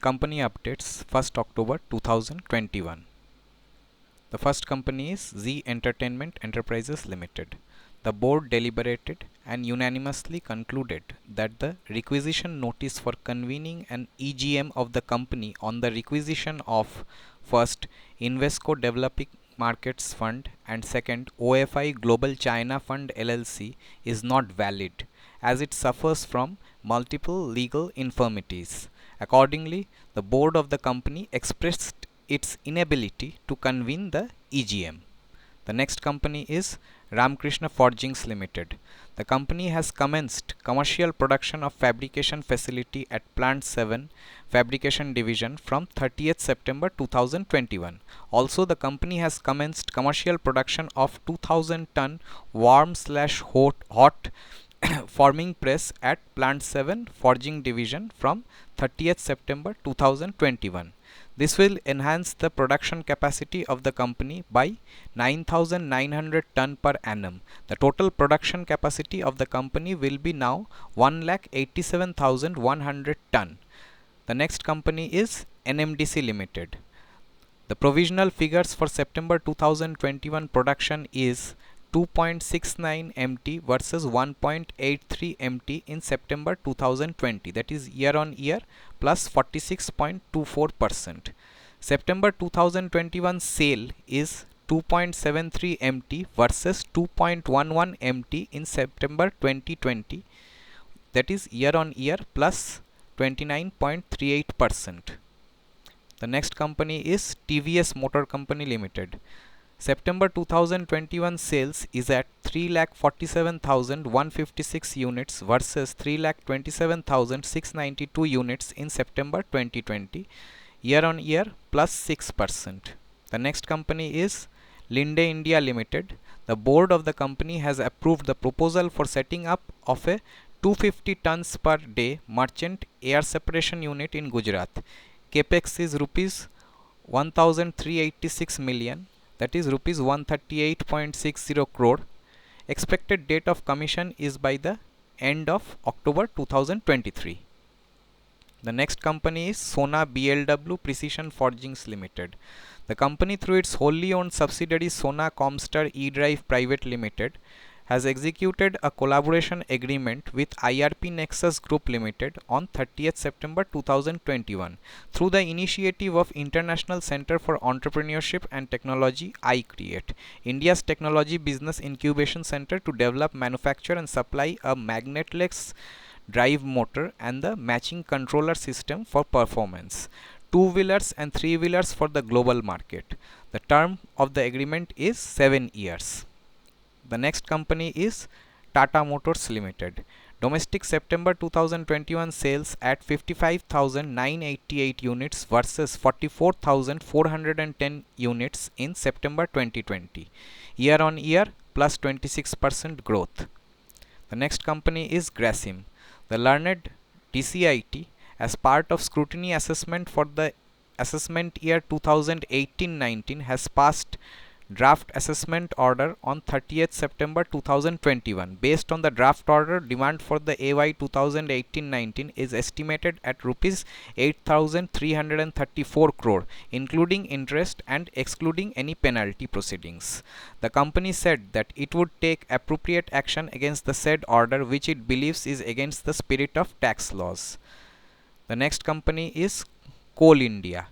Company updates 1st October 2021. The first company is Zee Entertainment Enterprises Limited. The board deliberated and unanimously concluded that the requisition notice for convening an EGM of the company on the requisition of first Invesco Developing Markets Fund and second OFI Global China Fund LLC is not valid as it suffers from multiple legal infirmities. Accordingly, the board of the company expressed its inability to convene the EGM. The next company is Ramkrishna Forgings Limited. The company has commenced commercial production of fabrication facility at Plant 7 Fabrication Division from 30th September 2021. Also, the company has commenced commercial production of 2000 ton warm/hot forming press at Plant 7 Forging Division from 30th September 2021. This will enhance the production capacity of the company by 9,900 ton per annum. The total production capacity of the company will be now 1,87,100 ton. The next company is NMDC Limited. The provisional figures for September 2021 production is 2.69 MT versus 1.83 MT in September 2020, that is year on year plus 46.24%. September 2021 sale is 2.73 MT versus 2.11 MT in September 2020, that is year on year plus 29.38%. The next company is TVS Motor Company Limited. September 2021 sales is at 3,47,156 units versus 3,27,692 units in September 2020, year on year plus 6%. The next company is Linde India Limited. The board of the company has approved the proposal for setting up of a 250 tons per day merchant air separation unit in Gujarat. Capex is rupees 1,386 million, that is rupees 138.60 crore. Expected date of commission is by the end of October 2023. The next company is Sona BLW Precision Forgings Limited. The company, through its wholly owned subsidiary Sona Comstar E-Drive Private Limited, has executed a collaboration agreement with IRP Nexus Group Limited on 30th September 2021 through the initiative of International Center for Entrepreneurship and Technology iCreate, India's technology business incubation center, to develop, manufacture and supply a magnetless drive motor and the matching controller system for performance, two-wheelers and three-wheelers for the global market. The term of the agreement is 7 years. The next company is Tata Motors Limited. Domestic September 2021 sales at 55,988 units versus 44,410 units in September 2020. Year on year plus 26% growth. The next company is Grasim. The learned DCIT, as part of scrutiny assessment for the assessment year 2018-19, has passed draft assessment order on 30th September 2021. Based on the draft order, demand for the AY 2018-19 is estimated at rupees 8,334 crore, including interest and excluding any penalty proceedings. The company said that it would take appropriate action against the said order, which it believes is against the spirit of tax laws. The next company is Coal India.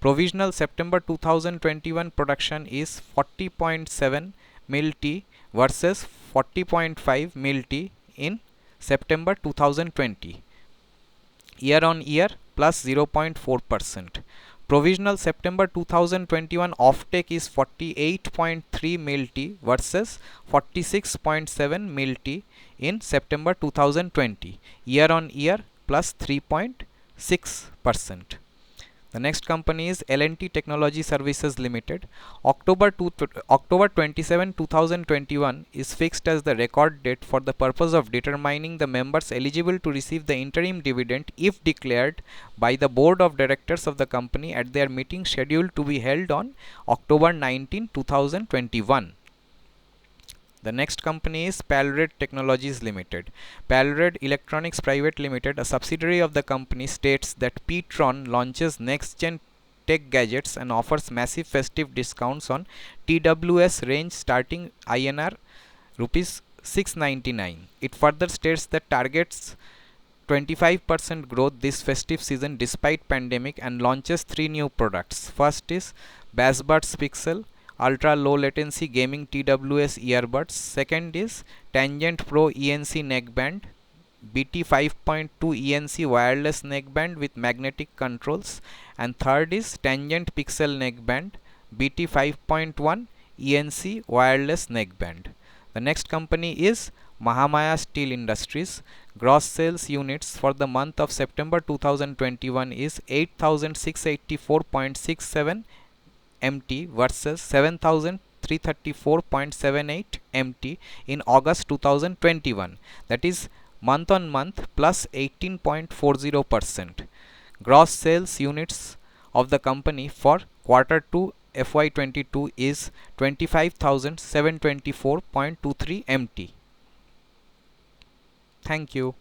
Provisional September 2021 production is 40.7 mil T versus 40.5 mil T in September 2020. Year on year plus 0.4%. Provisional September 2021 offtake is 48.3 mil T versus 46.7 mil T in September 2020. Year on year plus 3.6%. The next company is L&T Technology Services Limited. October 27, 2021 is fixed as the record date for the purpose of determining the members eligible to receive the interim dividend if declared by the board of directors of the company at their meeting scheduled to be held on October 19, 2021. The next company is Palred Technologies Limited. Palred Electronics Private Limited, a subsidiary of the company, states that P-Tron launches next-gen tech gadgets and offers massive festive discounts on TWS range starting INR rupees 699. It further states that targets 25% growth this festive season despite pandemic and launches 3 new products. First is Bassbuds Pixel ultra low latency gaming TWS earbuds. Second is Tangent Pro ENC neckband, BT 5.2 ENC wireless neckband with magnetic controls, and third is Tangent Pixel neckband, BT 5.1 ENC wireless neckband. The next company is Mahamaya Steel Industries. Gross sales units for the month of September 2021 is 8684.67 MT versus 7334.78 MT in August 2021. That is month on month plus 18.40%. Gross sales units of the company for quarter 2 FY22 is 25,724.23 MT. Thank you.